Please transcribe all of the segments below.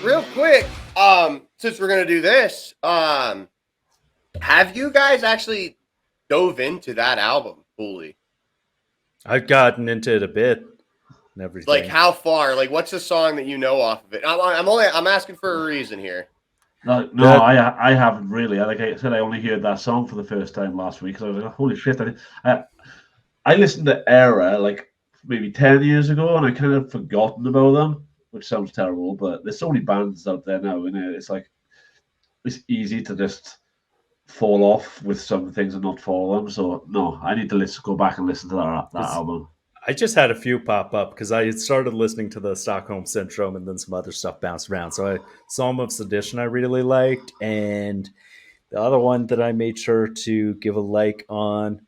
real quick, since we're gonna do this, have you guys actually dove into that album fully? I've gotten into it a bit and everything. Like how far? Like what's the song that you know off of it? I'm asking for a reason here. No, I haven't really. Like I said, I only heard that song for the first time last week. So I was like, holy shit! I listened to ERRA like maybe 10 years ago, and I kind of forgotten about them, which sounds terrible. But there's so many bands out there now, and it's like it's easy to just fall off with some things and not follow them. So no, I need to go back and listen to that album. I just had a few pop up because I had started listening to the Stockholm Syndrome and then some other stuff bounced around. So I Psalm of Sedition I really liked, and the other one that I made sure to give a like on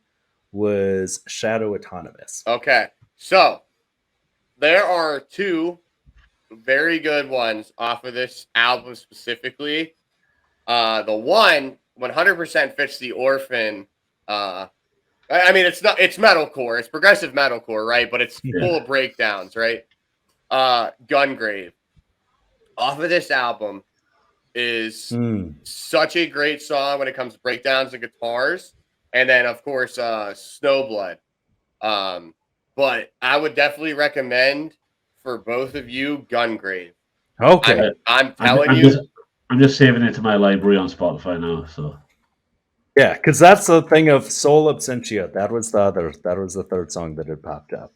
was Shadow Autonomous. Okay, so there are two very good ones off of this album specifically. The one 100% fits the Orphan. I mean, it's metalcore. It's progressive metalcore, right? But it's full of breakdowns, right? Gungrave. Off of this album is such a great song when it comes to breakdowns and guitars. And then, of course, Snowblood. But I would definitely recommend for both of you Gungrave. Okay. I'm telling you. I'm just saving it to my library on Spotify now. So yeah, because that's the thing of Soul Absentia. That was the third song that had popped up.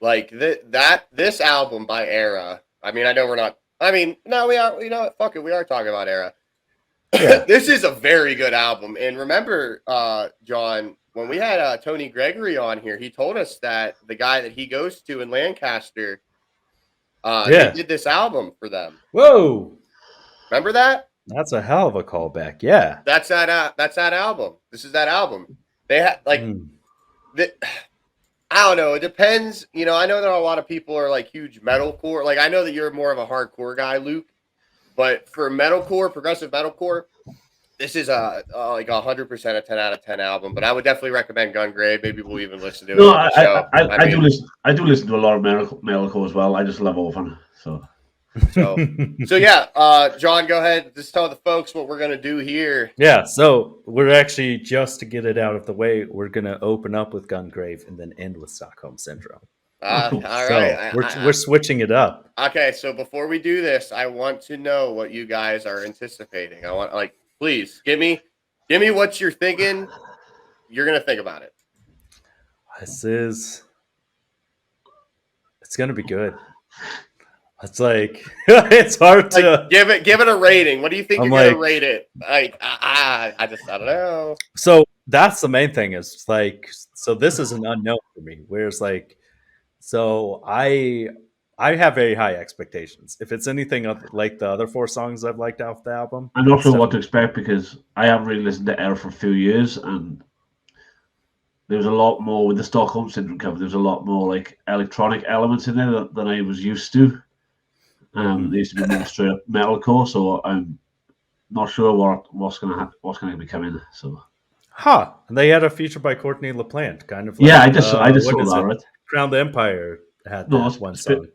Like this album by ERRA. I mean, I know we're not. I mean, no, we are. You know what? Fuck it. We are talking about ERRA. Yeah. This is a very good album. And remember, John, when we had Tony Gregory on here, he told us that the guy that he goes to in Lancaster, he did this album for them. Whoa. Remember that? That's a hell of a callback. Yeah. That's that album. This is that album. They had like I don't know. It depends. You know, I know that a lot of people are like huge metalcore. Like I know that you're more of a hardcore guy, Luke. But for metalcore, progressive metalcore, this is like 100% a 10 out of 10 album. But I would definitely recommend Gungrave. Maybe we'll even listen to it on the show. I do listen to a lot of metalcore as well. I just love Orphan. So yeah, John, go ahead. Just tell the folks what we're gonna do here. Yeah, so we're actually, just to get it out of the way, we're gonna open up with Gungrave and then end with Stockholm Syndrome. All right, we're switching it up. Okay, so before we do this, I want to know what you guys are anticipating. I want, like, please give me what you're thinking. You're gonna think about it. It's gonna be good. It's like it's hard to give it a rating. What do you think you're gonna rate it? Like I don't know. So that's the main thing is like, so this is an unknown for me. Whereas like, so I have very high expectations. If it's anything like the other four songs I've liked off the album, I'm not sure what to expect because I haven't really listened to ERRA for a few years, and there was a lot more with the Stockholm Syndrome cover. There's a lot more like electronic elements in there than I was used to. There used to be more straight up metalcore, so I'm not sure what's gonna be coming. So, and they had a feature by Courtney LaPlante, kind of. Like, I just saw that. Right? Crown the Empire had that one song.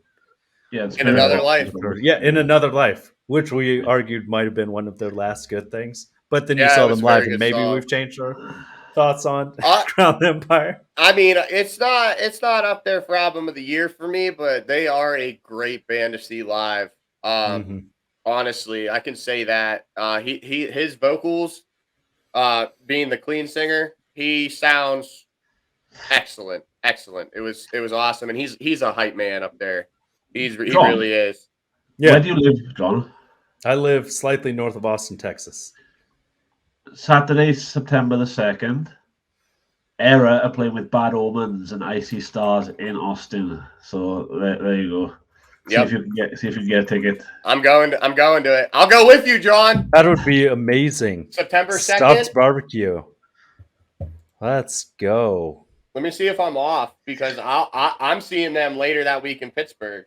In Another Life. Yeah, In Another Life, which we argued might have been one of their last good things. But then you saw them live, and maybe we've changed our thoughts on Crown the Empire. I mean, it's not up there for album of the year for me, but they are a great band to see live. Honestly, I can say that. His vocals, being the clean singer, he sounds excellent. It was awesome, and he's a hype man up there. He really is. Yeah. Where do you live, John? I live slightly north of Austin, Texas. Saturday, September the 2nd, ERRA are playing with Bad Omens and Icy Stars in Austin. So there you go. See if you can get a ticket. I'm going to it. I'll go with you, John. That would be amazing. September 2nd. Stubbs Barbecue. Let's go. Let me see if I'm off because I'm seeing them later that week in Pittsburgh.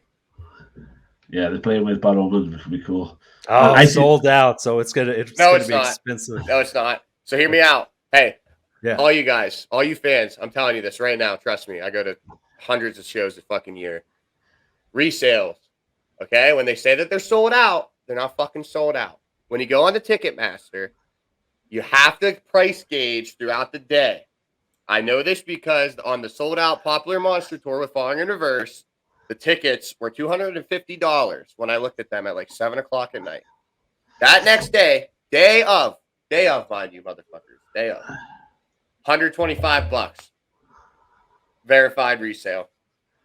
Yeah, they're playing with Bad Omens, which would be cool. I sold out, so it's gonna be expensive. No, it's not. So hear me out. Hey, all you guys, all you fans, I'm telling you this right now. Trust me, I go to hundreds of shows a fucking year. Resales, okay? When they say that they're sold out, they're not fucking sold out. When you go on the Ticketmaster, you have to price gauge throughout the day. I know this because on the sold out Popular Monster Tour with Falling in Reverse, the tickets were $250 when I looked at them at like 7 o'clock at night. That next day, day of, mind you, motherfuckers, day of, $125 verified resale.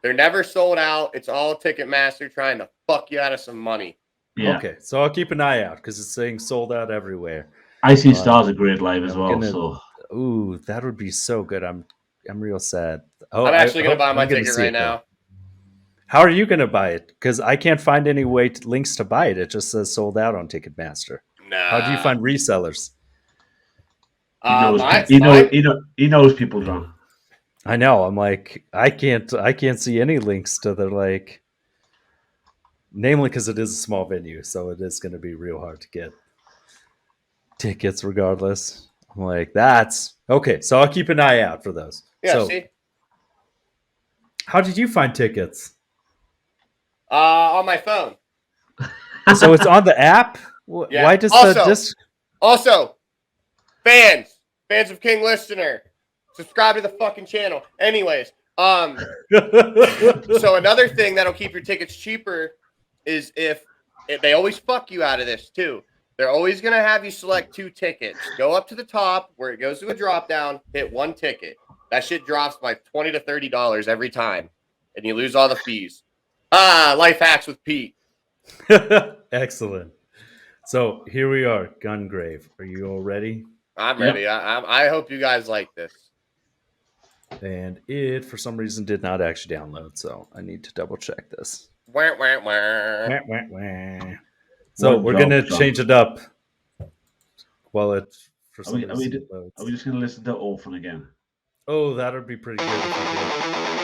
They're never sold out. It's all Ticketmaster trying to fuck you out of some money. Yeah. Okay, so I'll keep an eye out because it's saying sold out everywhere. I See Stars are great live as well. Ooh, that would be so good. I'm real sad. Oh, I'm actually going to buy my ticket right now. How are you going to buy it? Because I can't find any links to buy it. It just says sold out on Ticketmaster. Nah. How do you find resellers? He knows people, John. I know. I'm like, I can't see any links to the like. Namely, because it is a small venue, so it is going to be real hard to get tickets, regardless. I'm like, that's okay. So I'll keep an eye out for those. Yeah. So, see. How did you find tickets? On my phone. So it's on the app? Yeah. Why does Also, fans of King Listener, subscribe to the fucking channel. Anyways, so another thing that'll keep your tickets cheaper is if they always fuck you out of this too. They're always going to have you select 2 tickets. Go up to the top where it goes to a drop down, hit 1 ticket. That shit drops by $20 to $30 every time, and you lose all the fees. Life hacks with Pete. Excellent. So here we are, Gungrave. Are you all ready? I'm ready. I hope you guys like this. And it, for some reason, did not actually download, so I need to double check this. Wah, wah, wah. Wah, wah, wah. So we're going to change it up while it, for some reason, loads. Are we just going to listen to Orphan again? Oh, that would be pretty good if we did.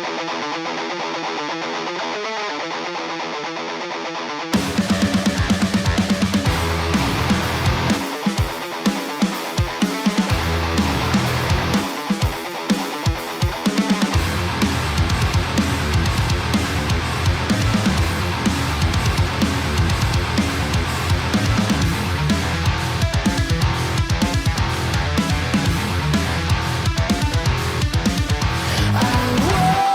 I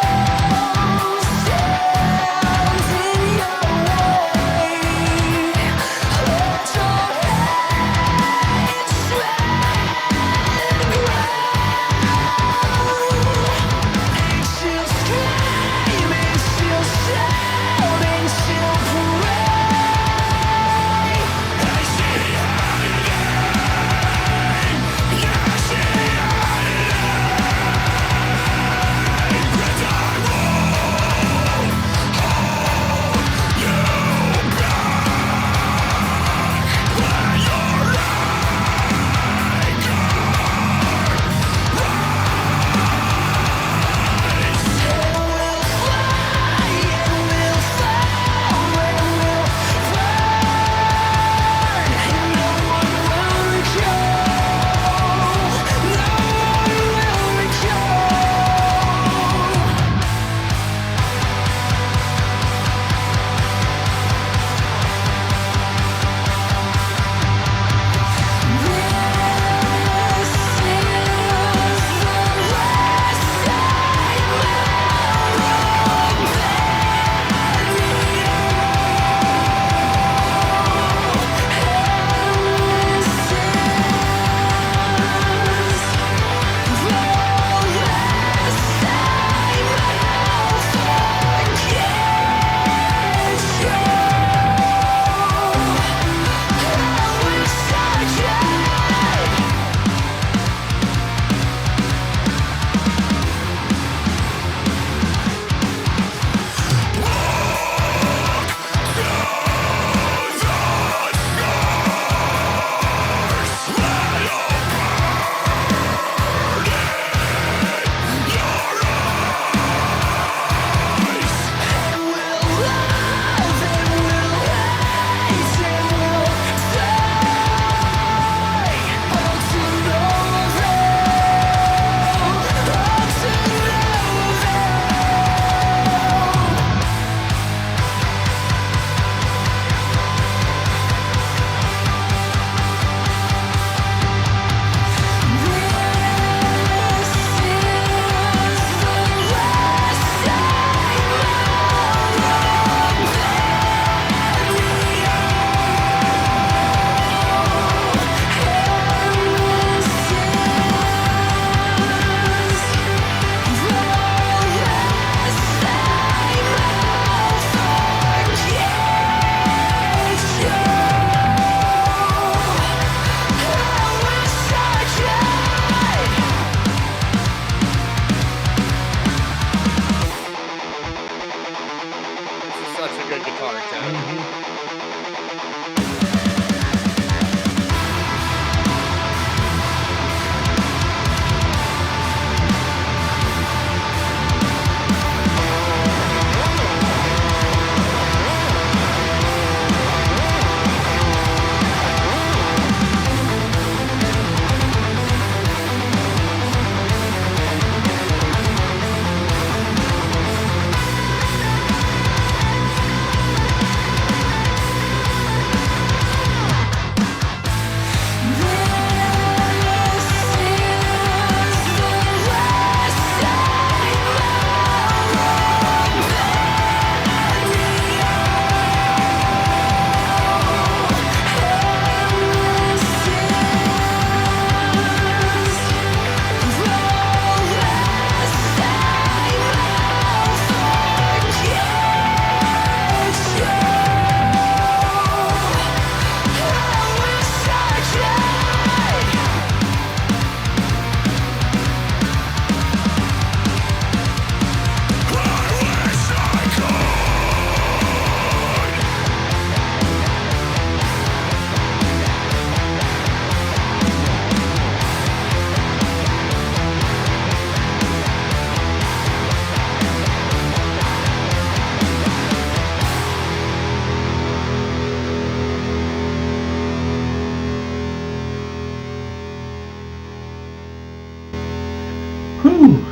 Whew.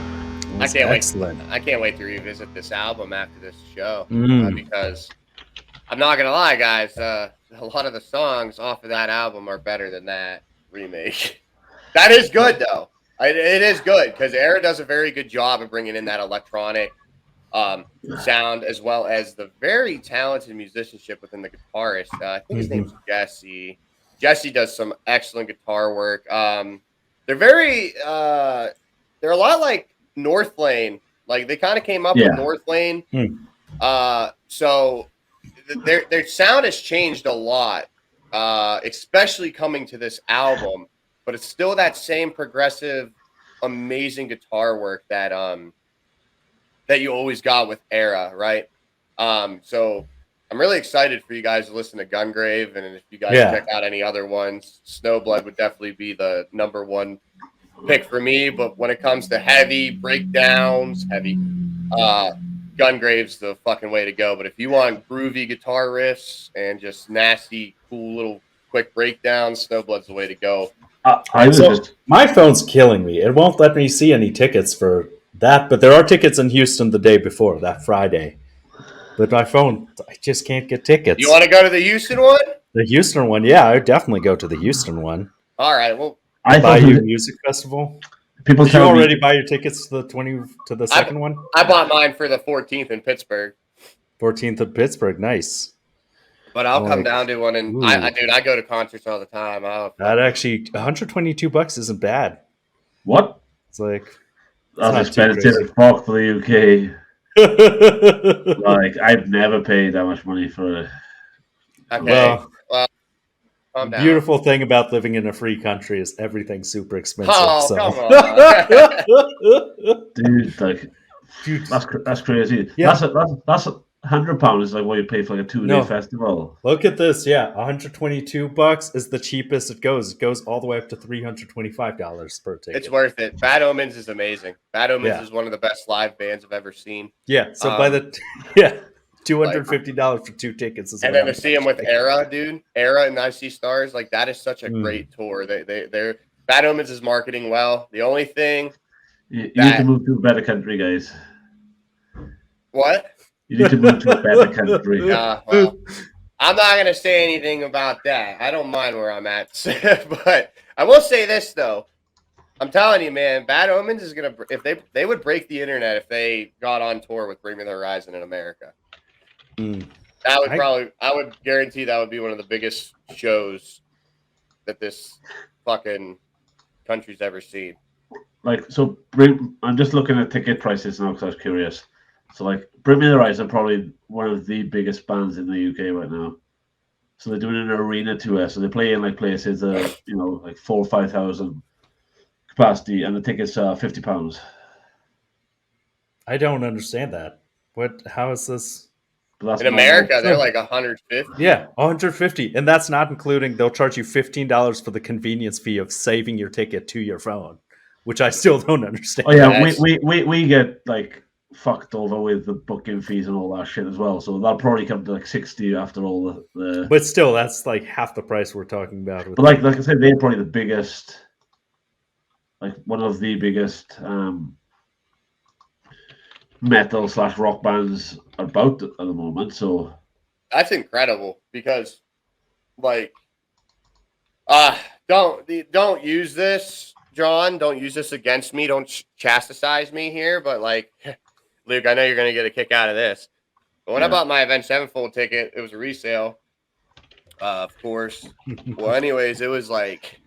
I can't excellent. wait. I can't wait to revisit this album after this show Mm. because I'm not gonna lie, guys. A lot of the songs off of that album are better than that remake. That is good though. It is good because ERRA does a very good job of bringing in that electronic sound as well as the very talented musicianship within the guitarist. I think his name's Jesse. Jesse does some excellent guitar work. They're very they're a lot like North Lane. Like they kind of came up with North Lane. So their sound has changed a lot, especially coming to this album. But it's still that same progressive, amazing guitar work that that you always got with ERRA, right? So I'm really excited for you guys to listen to Gungrave, and if you guys check out any other ones, Snowblood would definitely be the number one pick for me. But when it comes to heavy breakdowns, Gungrave's the fucking way to go. But if you want groovy guitar riffs and just nasty, cool little quick breakdowns, Snowblood's the way to go. My phone's killing me. It won't let me see any tickets for that, but there are tickets in Houston the day before, that Friday. But my phone, I just can't get tickets. You want to go to the Houston one? The Houston one, yeah, I would definitely go to the Houston one. All right, well, I Bayou Music Festival. People Did you already buy your tickets to the second one? I bought mine for the 14th in Pittsburgh. 14th of Pittsburgh, nice. But I'll come down to one, and I go to concerts all the time. That actually, $122 isn't bad. What? It's like that's expensive as fuck for the UK. Like I've never paid that much money for it. Okay. Well, the beautiful thing about living in a free country is everything's super expensive. Oh, come on. Dude, that's crazy. Yeah. That's £100 is like what you pay for like a 2-day festival. Look at this, $122 is the cheapest it goes. It goes all the way up to $325 per ticket. It's worth it. Bad Omens is amazing. Bad Omens is one of the best live bands I've ever seen. Yeah, so by the $250 for 2 tickets is. And then to see them with ERRA, dude, ERRA and I See Stars, like that is such a great tour. They're Bad Omens is marketing well. The only thing you need to move to a better country, guys. What? You need to move to a better country. Well, I'm not going to say anything about that. I don't mind where I'm at. But I will say this, though. I'm telling you, man, Bad Omens is going to – if they would break the internet if they got on tour with Bring Me the Horizon in America. That would I would guarantee that would be one of the biggest shows that this fucking country's ever seen. Like, so I'm just looking at ticket prices now because I was curious. So, like, Bring Me the Horizon are probably one of the biggest bands in the UK right now. So they're doing an arena tour. So they play in like places that like 4,000 or 5,000 capacity, and the tickets are £50. I don't understand that. How is this? In America, they're like 150. Yeah, 150, and that's not including they'll charge you $15 for the convenience fee of saving your ticket to your phone, which I still don't understand. Oh yeah, we get like fucked over with the booking fees and all that shit as well. So that'll probably come to like 60 after all the. But still, that's like half the price we're talking about. But like I said, they're probably the biggest, like one of the biggest metal / rock bands about at the moment. So that's incredible because, like, don't use this, John. Don't use this against me. Don't chastise me here. But like, Luke, I know you're gonna get a kick out of this. But when I bought my Avenged Sevenfold ticket, it was a resale, of course. Well, anyways, it was like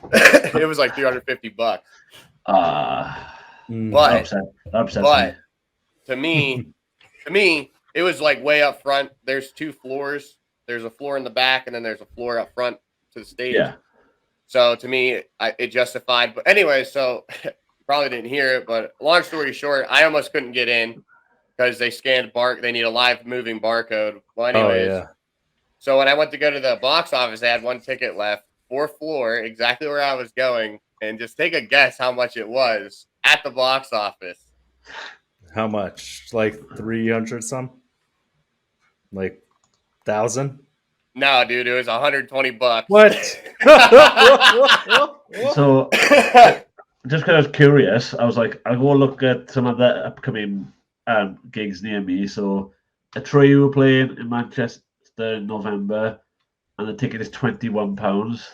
$350. But to me, it was like way up front. There's 2 floors. There's a floor in the back, and then there's a floor up front to the stage. Yeah. So to me, it justified. But anyway, so probably didn't hear it. But long story short, I almost couldn't get in because they scanned They need a live moving barcode. Well, anyways. So when I went to go to the box office, they had 1 ticket left, 4th floor, exactly where I was going. And just take a guess how much it was at the box office. How much? Like 300 some? Like 1,000? No, dude, it was $120. What? So just because I was curious, I was like, I'll go look at some of the upcoming gigs near me. So, Atreyu were playing in Manchester in November, and the ticket is £21.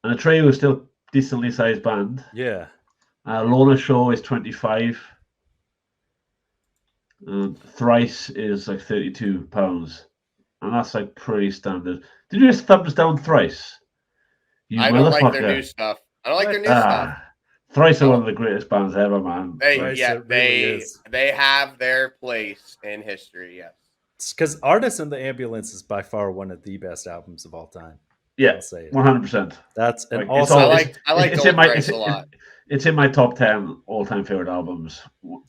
And Atreyu is still decently sized band. Yeah. Lorna Show is 25. Thrice is like £32, and that's like pretty standard. Did you just thumbs down Thrice? You I don't like their new stuff. I don't like their new stuff. Thrice are one of the greatest bands ever, man. They have their place in history. Yes, because Artists in the Ambulance is by far one of the best albums of all time. Yeah, 100%. That's and like, also I like Thrice a lot. It's in my top 10 all-time favorite albums,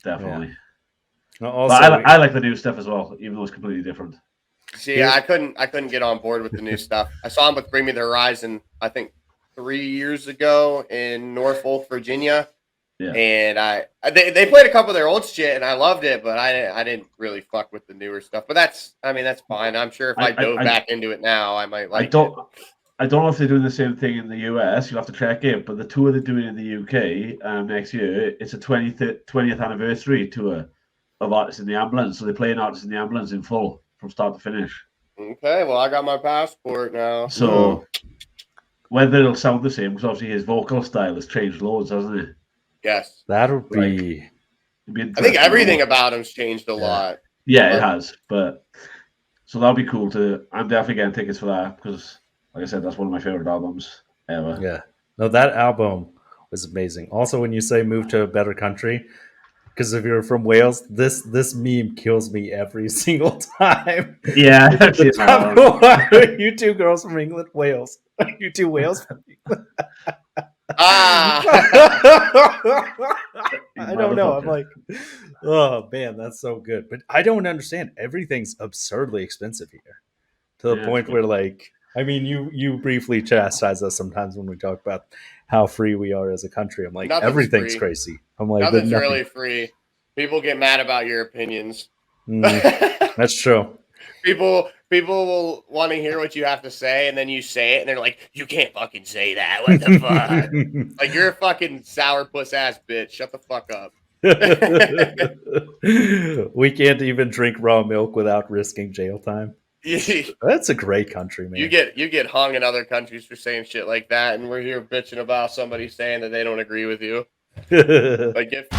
definitely. Yeah. Also, but I like the new stuff as well, even though it's completely different. See, I couldn't get on board with the new stuff. I saw them with Bring Me the Horizon, I think 3 years ago in Norfolk, Virginia. Yeah. And they played a couple of their old shit and I loved it, but I didn't really fuck with the newer stuff. But that's fine. I'm sure if I dove back into it now, I might like it. I don't know if they're doing the same thing in the US. You'll have to check it. But the tour they're doing in the UK next year, it's a 20th anniversary tour of Artists in the Ambulance. So they're playing Artists in the Ambulance in full from start to finish. Okay, well, I got my passport now. So whether it'll sound the same, because obviously his vocal style has changed loads, hasn't it? Yes. That'll be... I think everything about him's changed a lot. Yeah, it has. But so that'll be cool to... I'm definitely getting tickets for that because, like I said, that's one of my favorite albums ever. Yeah. No, that album was amazing. Also, when you say move to a better country, because if you're from Wales, this meme kills me every single time. Yeah. You two girls from England, Wales. You two Wales from England. I don't know. I'm like, oh man, that's so good. But I don't understand. Everything's absurdly expensive here. To the point where, like, I mean, you briefly chastise us sometimes when we talk about how free we are as a country. I'm like, everything's free. Crazy. I'm like, nothing's really free. People get mad about your opinions. That's true. People will want to hear what you have to say, and then you say it, and they're like, "You can't fucking say that. What the fuck? Like, you're a fucking sourpuss ass bitch. Shut the fuck up." We can't even drink raw milk without risking jail time. That's a great country, man. You get hung in other countries for saying shit like that, and we're here bitching about somebody saying that they don't agree with you. Like, get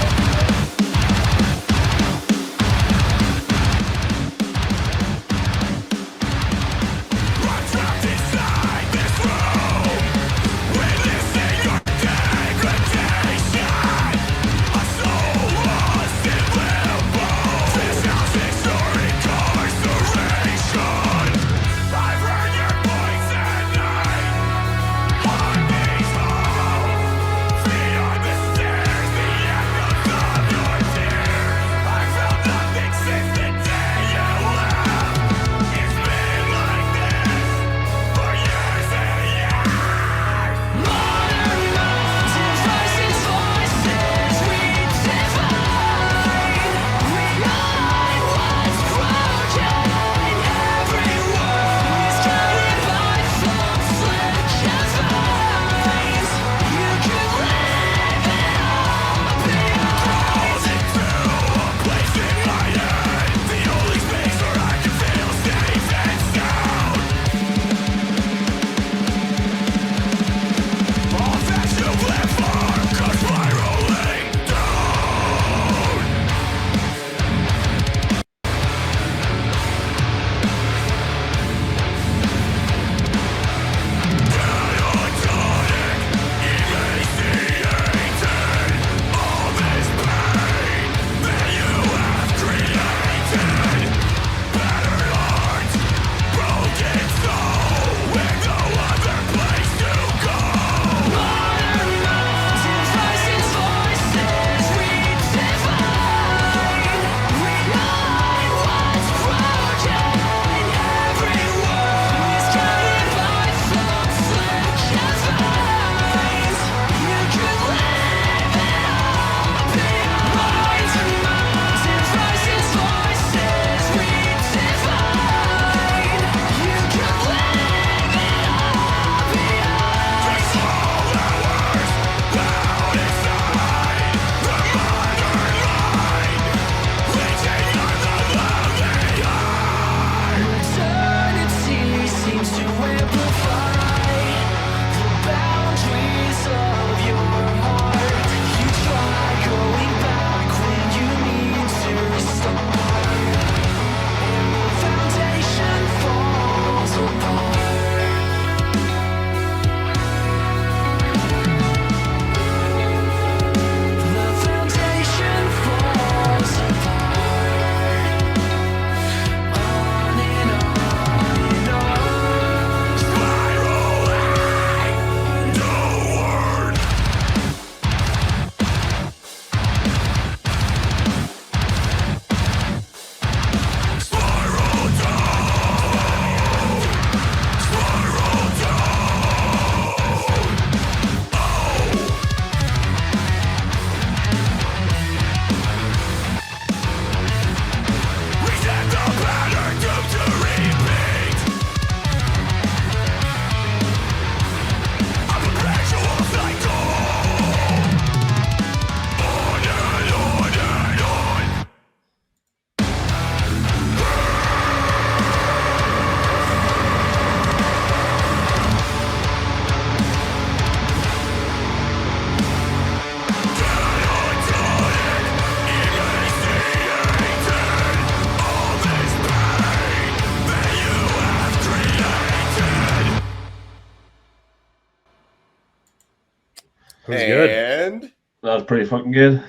It was good. And That was pretty fucking good. and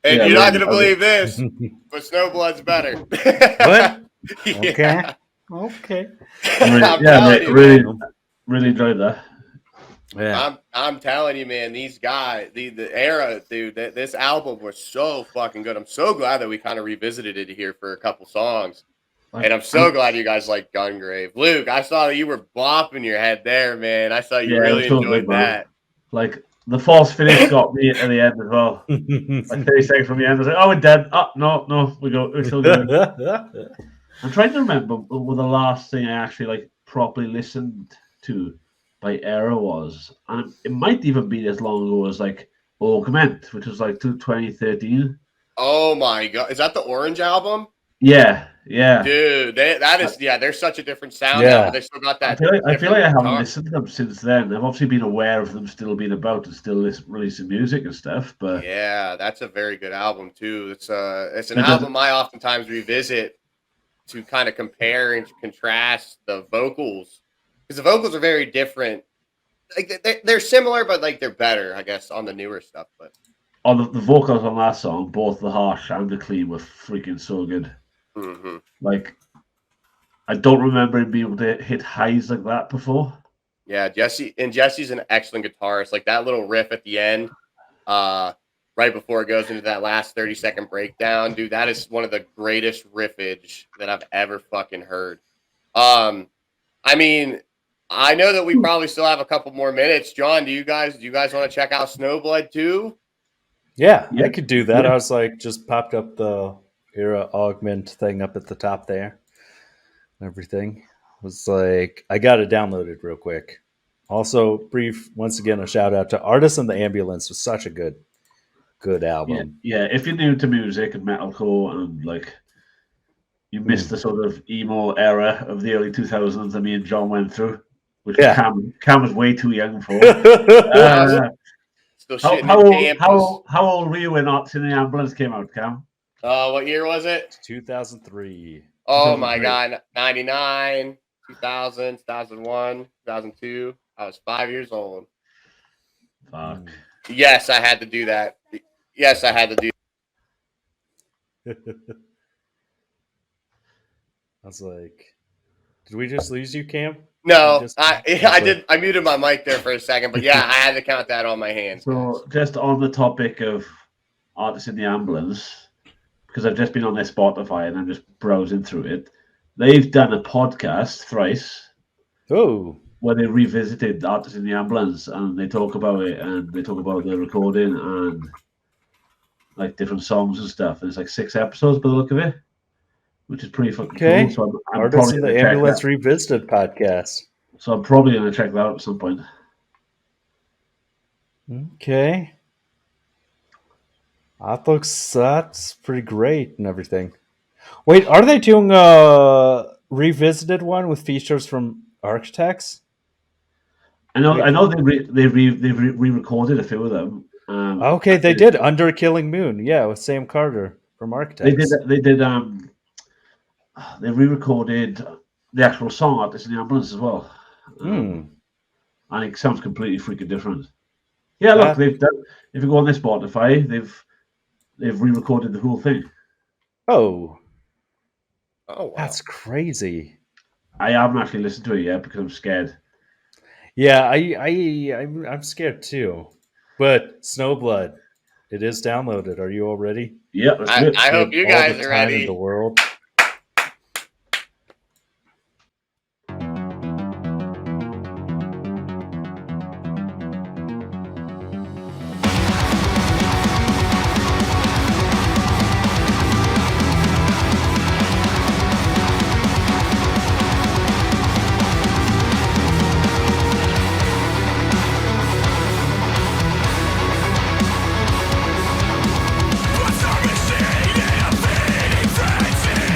Yeah, you're not really, gonna believe this, but Snowblood's better. What? Yeah. Okay. I'm Yeah, telling you, really, man. really enjoyed that. Yeah. I'm telling you, man. These guys, the ERRA, dude. This album was so fucking good. I'm so glad that we kind of revisited it here for a couple songs, and I'm so glad you guys like Gungrave. Luke, I saw that you were bopping your head there, man. I saw you Yeah, really it's so good, enjoyed man. that. Like the false finish got me at the end as well. Like 30 seconds from the end, I was like, "Oh, we're dead." Oh, no, we're still going. I'm trying to remember what the last thing I actually like properly listened to by ERRA was, and it might even be as long ago as like Augment, which was like 2013. Oh my god, is that the Orange album? Yeah. Dude, they're such a different sound now, Yeah. but they still got that. I feel like I haven't guitar. listened to them since then. I've obviously been aware of them still being about and still releasing music and stuff, but Yeah, that's a very good album too. It's an It doesn't- album I oftentimes revisit to kind of compare and contrast the vocals, because the vocals are very different. Like they're similar, but like they're better, I guess, on the newer stuff. But on the vocals on that song, both the harsh and the clean were freaking so good. mm-hmm. Like, I don't remember him being able to hit highs like that before. Yeah, Jesse's an excellent guitarist. Like that little riff at the end, right before it goes into that last 30-second breakdown, dude, that is one of the greatest riffage that I've ever fucking heard. I mean, I know that we probably still have a couple more minutes. John, do you guys want to check out Snowblood too? Yeah, Yeah. I could do that. Yeah. I was like, just popped up the ERRA augment thing up at the top there. Everything was like, I got it downloaded real quick. Also, once again, a shout out to Artists in the Ambulance. Was such a good album. Yeah. If you're new to music and metalcore and like you missed the sort of emo era of the early 2000s that me and John went through, which Cam was way too young for. Still How shitting how old were you when Arts in the Ambulance came out, Cam? what year was it? 2003. Oh my god, 99, 2000, 2001, 2002. I was 5 years old. Fuck. Yes, I had to do that. Yes, I had to do. I was like, did we just lose you, Cam? No, I did. I muted my mic there for a second, but yeah, I had to count that on my hands. So, just on the topic of Artists in the Ambulance, because I've just been on their Spotify and I'm just browsing through it, they've done a podcast thrice. Oh. Where they revisited Artists in the Ambulance and they talk about it and they talk about the recording and like different songs and stuff. And it's like 6 episodes by the look of it, which is pretty fucking cool. So I'm Artists in the Ambulance Revisited podcast. So I'm probably going to check that out at some point. Okay. That's pretty great and everything. Wait, are they doing a revisited one with features from Architects? I know they re-recorded a few of them. Okay, they did Under Killing Moon, yeah, with Sam Carter from Architects. They re-recorded the actual song Artists in the Ambulance as well. And it sounds completely freaking different. Yeah, look, they've done. If you go on this Spotify, they've re-recorded the whole thing. Oh, wow. That's crazy. I haven't actually listened to it yet because I'm scared. Yeah, I'm scared too. But Snowblood, it is downloaded. Are you all ready? Yeah, let's do it. I hope you guys are ready. In the world. What's our machine in a fading frenzy?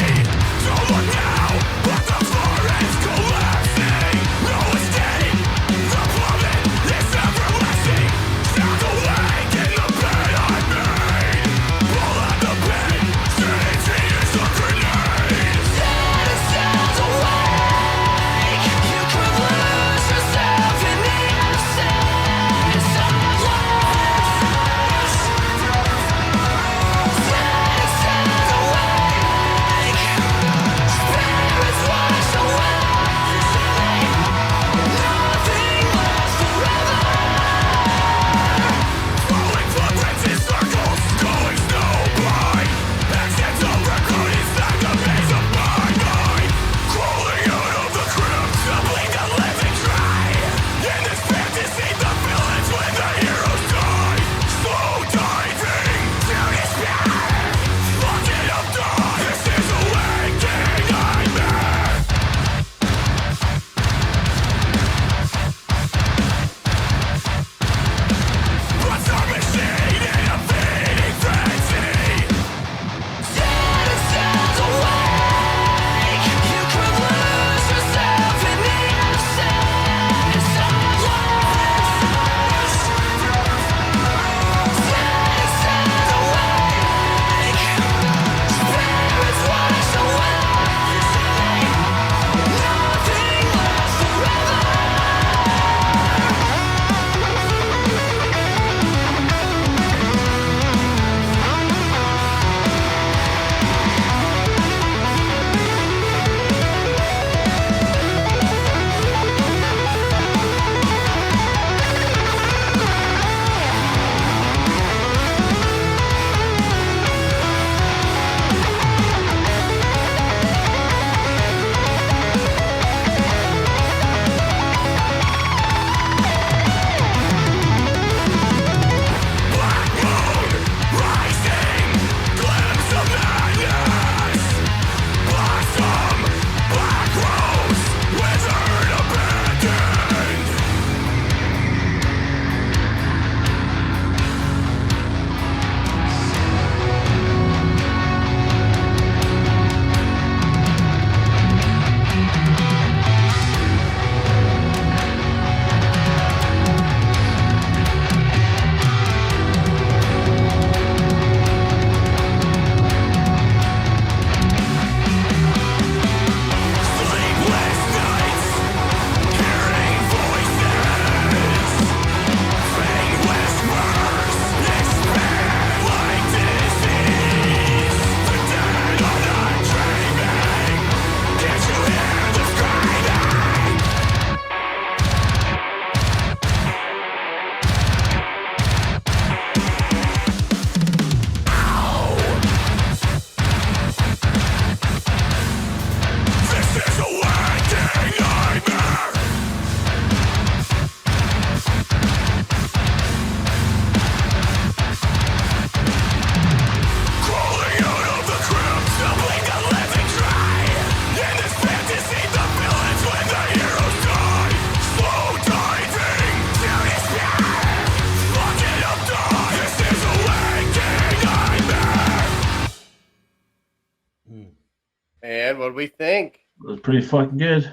man. What do we think? It was pretty fucking good.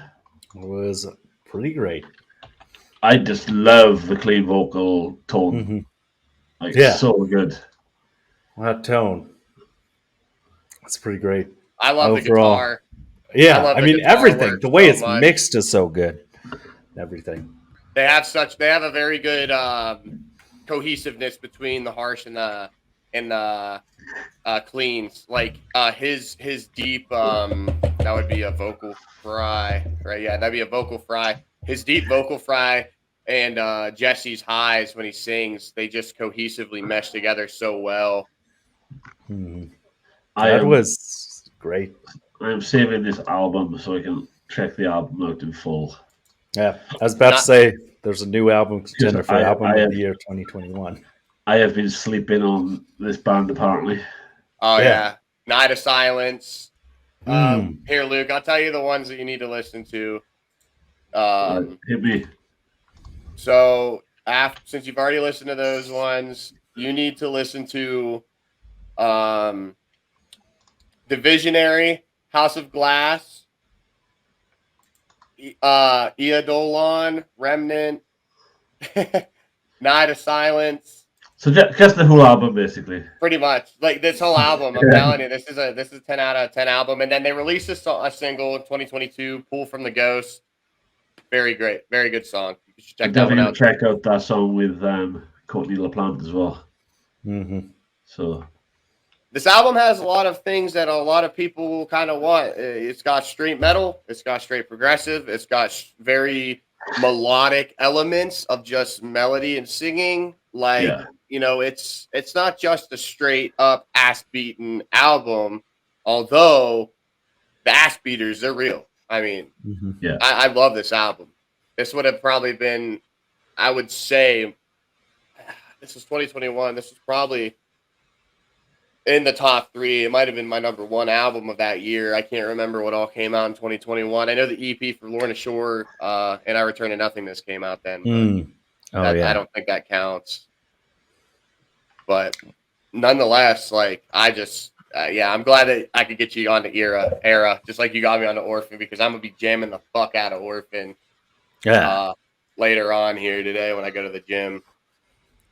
It was pretty great. I just love the clean vocal tone. Mm-hmm. Like, Yeah. so good. That tone. That's pretty great. I love the Overall. guitar. Yeah, love I the mean guitar everything. work The way so it's much. mixed is so good. Everything. They have a very good cohesiveness between the harsh and the cleans. Like his deep that would be a vocal fry, right? Yeah, that'd be a vocal fry. His deep vocal fry and Jesse's highs when he sings, they just cohesively mesh together so well. That was great. I'm saving this album so I can check the album out in full. Yeah, I was about to say there's a new album contender for album of the year 2021. I have been sleeping on this band apparently. Oh yeah. Night of Silence. Mm. Here, Luke, I'll tell you the ones that you need to listen to. Hit me. So, since you've already listened to those ones, you need to listen to The Visionary, House of Glass, Eidolon, Remnant, Night of Silence. So just the whole album, basically. Pretty much, like this whole album. I'm telling you, this is a 10 out of 10 album. And then they released a single in 2022, "Pull from the Ghost." Very great, very good song. You should check that one out. Check out that song with Courtney LaPlante as well. Mm-hmm. So this album has a lot of things that a lot of people kind of want. It's got straight metal. It's got straight progressive. It's got very melodic elements of just melody and singing. Like, you know, it's not just a straight up ass beating album, although the ass beaters, they're real. I mean, I love this album. This would have probably been, I would say, this is 2021. This is probably in the top 3. It might have been my number 1 album of that year. I can't remember what all came out in 2021. I know the EP for Lorna Shore and I Return to Nothingness came out then. I don't think that counts. But nonetheless, like, I just, I'm glad that I could get you on the ERRA, just like you got me on the Orphan, because I'm going to be jamming the fuck out of Orphan later on here today when I go to the gym.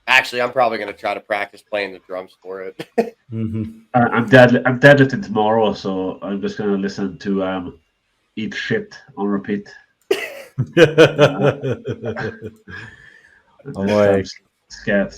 Actually, I'm probably going to try to practice playing the drums for it. I'm deadlifting tomorrow, so I'm just going to listen to Eat Shit on repeat. Scared.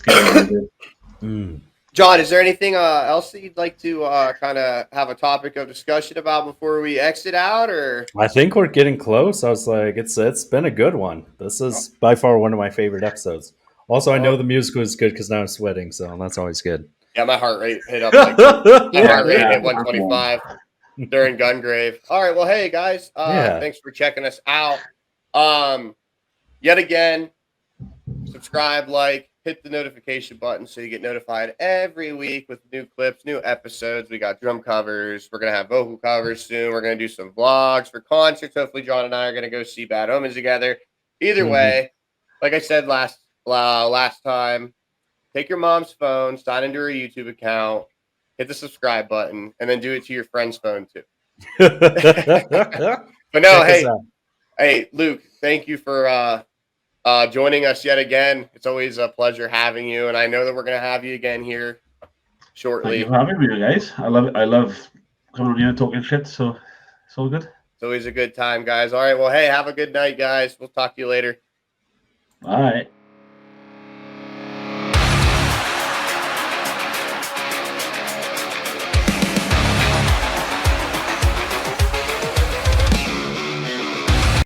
John, is there anything else that you'd like to kind of have a topic of discussion about before we exit out? Or I think we're getting close. I was like, it's been a good one. This is by far one of my favorite episodes. Also, I know the music was good because now I'm sweating, so that's always good. Yeah, my heart rate hit up. My heart rate hit 125 during Gungrave. All right, well, hey guys, thanks for checking us out. Yet again, subscribe, like, hit the notification button so you get notified every week with new clips, new episodes. We got drum covers. We're going to have vocal covers soon. We're going to do some vlogs for concerts. Hopefully, John and I are going to go see Bad Omens together. Either way, like I said last time, take your mom's phone, sign into her YouTube account, hit the subscribe button, and then do it to your friend's phone too. But no, hey, Luke, thank you for joining us yet again. It's always a pleasure having you, and I know that we're going to have you again here shortly. Thank you for having me, guys. I love coming on here and talking shit, so it's all good. It's always a good time, guys. All right, well, hey, have a good night, guys. We'll talk to you later. Bye.